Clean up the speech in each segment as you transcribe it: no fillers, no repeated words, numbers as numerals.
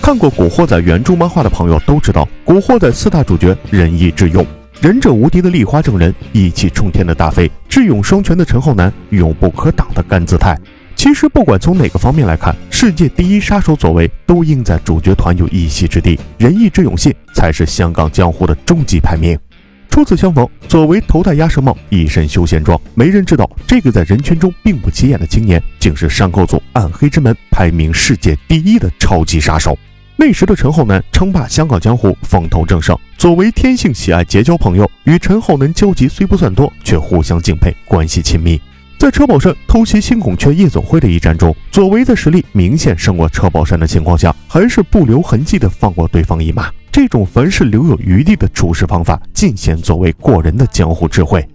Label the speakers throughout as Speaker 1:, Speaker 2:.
Speaker 1: 看过《古惑仔》原著漫画的朋友都知道，《古惑仔》四大主角仁义智勇，忍者无敌的丽花正人，义气冲天的大飞，智勇双全的陈浩南，勇不可挡的甘姿态。其实不管从哪个方面来看，世界第一杀手左为都应在主角团有一席之地，仁义智勇信才是香港江湖的终极排名。初次相逢，左为头戴鸭舌帽，一身休闲装，没人知道这个在人群中并不起眼的青年，竟是山口组暗黑之门排名世界第一的超级杀手。那时的陈浩南称霸香港江湖，风头正盛，左为天性喜爱结交朋友，与陈浩南交集虽不算多，却互相敬佩，关系亲密。在车宝山偷袭新孔雀夜总会的一战中，左为在实力明显胜过车宝山的情况下，还是不留痕迹地放过对方一马。这种凡事留有余地的处事方法，尽显左为过人的江湖智慧。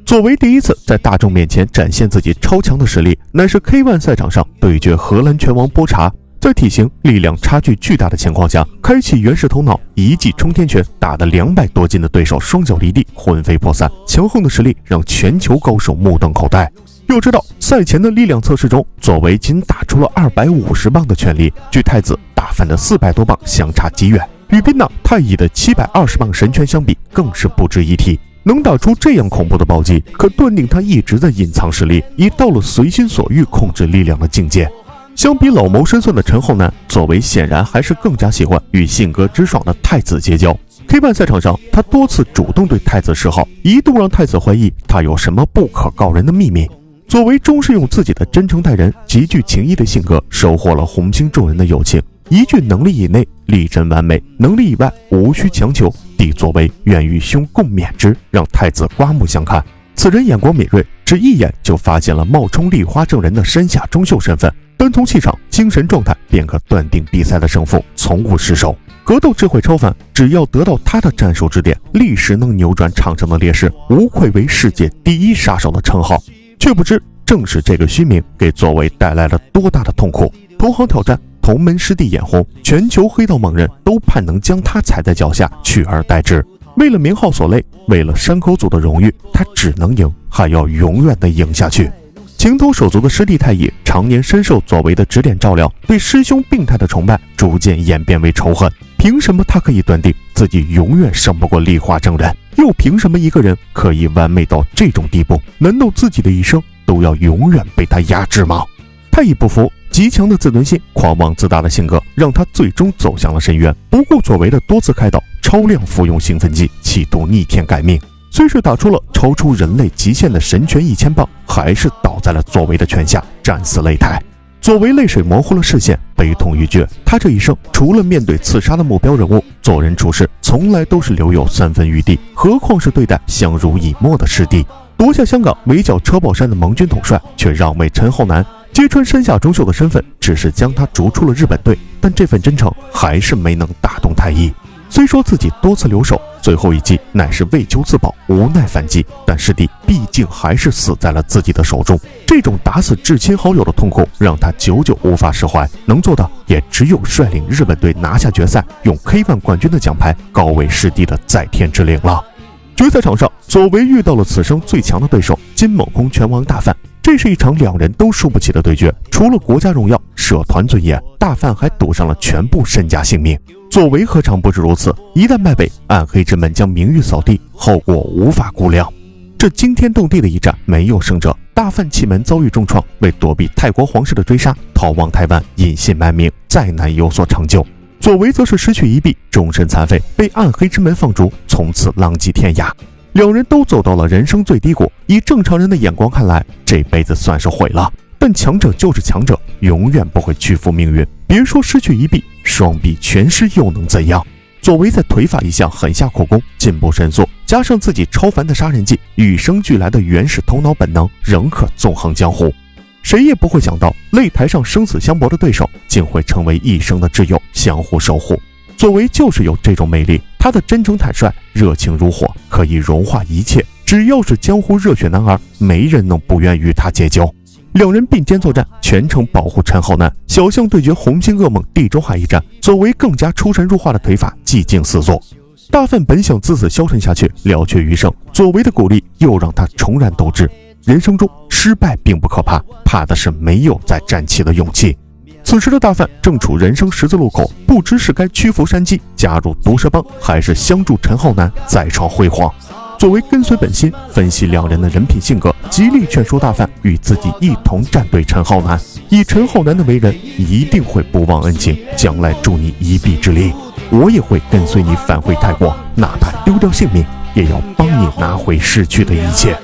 Speaker 1: 左为第一次在大众面前展现自己超强的实力，乃是 K1 赛场上对决荷兰拳王波查，在体型力量差距巨大的情况下，开启原始头脑，一记冲天拳打得200多斤的对手双脚离地，魂飞魄散。强横的实力让全球高手目瞪口呆。要知道，赛前的力量测试中，左为仅打出了250磅的全力，距太子大范的400多磅相差极远，与宾纳太乙的720磅神拳相比，更是不值一提。能打出这样恐怖的暴击，可断定他一直在隐藏实力，已到了随心所欲控制力量的境界。相比老谋深算的陈浩南，左为显然还是更加喜欢与性格直爽的太子结交。K1 赛场上，他多次主动对太子示好，一度让太子怀疑他有什么不可告人的秘密。左为终是用自己的真诚待人、极具情义的性格，收获了洪兴众人的友情。一句能力以内力争完美，能力以外无需强求，弟左为愿与兄共勉之，让太子刮目相看。此人眼光敏锐，只一眼就发现了冒充丽花正人的山下忠秀身份，单从气场、精神状态便可断定比赛的胜负，从无失手。格斗智慧超凡，只要得到他的战术指点，立时能扭转场上的劣势，无愧为世界第一杀手的称号。却不知正是这个虚名给左为带来了多大的痛苦。同行挑战，同门师弟眼红，全球黑道猛人都盼能将他踩在脚下，取而代之。为了名号所累，为了山口组的荣誉，他只能赢，还要永远的赢下去。情同手足的师弟太乙常年深受左为的指点照料，对师兄病态的崇拜逐渐演变为仇恨。凭什么他可以断定自己永远胜不过丽花正人？又凭什么一个人可以完美到这种地步？难道自己的一生都要永远被他压制吗？太乙不服，极强的自尊心、狂妄自大的性格，让他最终走向了深渊。不顾左为的多次开导，超量服用兴奋剂，企图逆天改命。虽是打出了超出人类极限的神拳1000磅，还是倒在了左为的拳下，战死擂台。左为泪水模糊了视线，悲痛欲绝。他这一生除了面对刺杀的目标人物，做人处事从来都是留有3分余地，何况是对待相濡以沫的师弟。夺下香港围剿车宝山的盟军统帅，却让位陈浩南，揭穿山下忠秀的身份，只是将他逐出了日本队，但这份真诚还是没能打动太乙。虽说自己多次留守，最后一击乃是为求自保，无奈反击，但师弟毕竟还是死在了自己的手中。这种打死至亲好友的痛苦，让他久久无法释怀，能做的也只有率领日本队拿下决赛，用 K1 冠军的奖牌告慰师弟的在天之灵了。决赛场上，左为遇到了此生最强的对手金猛空拳王大范。这是一场两人都输不起的对决，除了国家荣耀、社团尊严，大范还赌上了全部身家性命。左为何尝不是如此？一旦败北，暗黑之门将名誉扫地，后果无法估量。这惊天动地的一战没有胜者，大范气门遭遇重创，为躲避泰国皇室的追杀，逃亡台湾，隐姓埋名，再难有所成就。左为则是失去一臂，终身残废，被暗黑之门放逐，从此浪迹天涯。两人都走到了人生最低谷，以正常人的眼光看来，这辈子算是毁了。但强者就是强者，永远不会屈服命运。别说失去一臂，双臂全失又能怎样？左为在腿法一项狠下苦功，进步神速，加上自己超凡的杀人技，与生俱来的原始头脑本能，仍可纵横江湖。谁也不会想到，擂台上生死相搏的对手，竟会成为一生的挚友，相互守护。左为就是有这种魅力，他的真诚坦率，热情如火，可以融化一切。只要是江湖热血男儿，没人能不愿与他结交。两人并肩作战，全程保护陈浩南。小象对决红星噩梦地中海一战，左为更加出神入化的腿法，技惊四座。大范本想自此消沉下去，了却余生，左为的鼓励又让他重燃斗志。人生中失败并不可怕，怕的是没有再站起的勇气。此此时的大范正处人生十字路口，不知是该屈服山鸡加入毒蛇帮，还是相助陈浩南再创辉煌。作为跟随本心，分析两人的人品性格，极力劝说大范与自己一同站队陈浩南。以陈浩南的为人，一定会不忘恩情，将来助你一臂之力。我也会跟随你返回泰国，哪怕丢掉性命，也要帮你拿回失去的一切。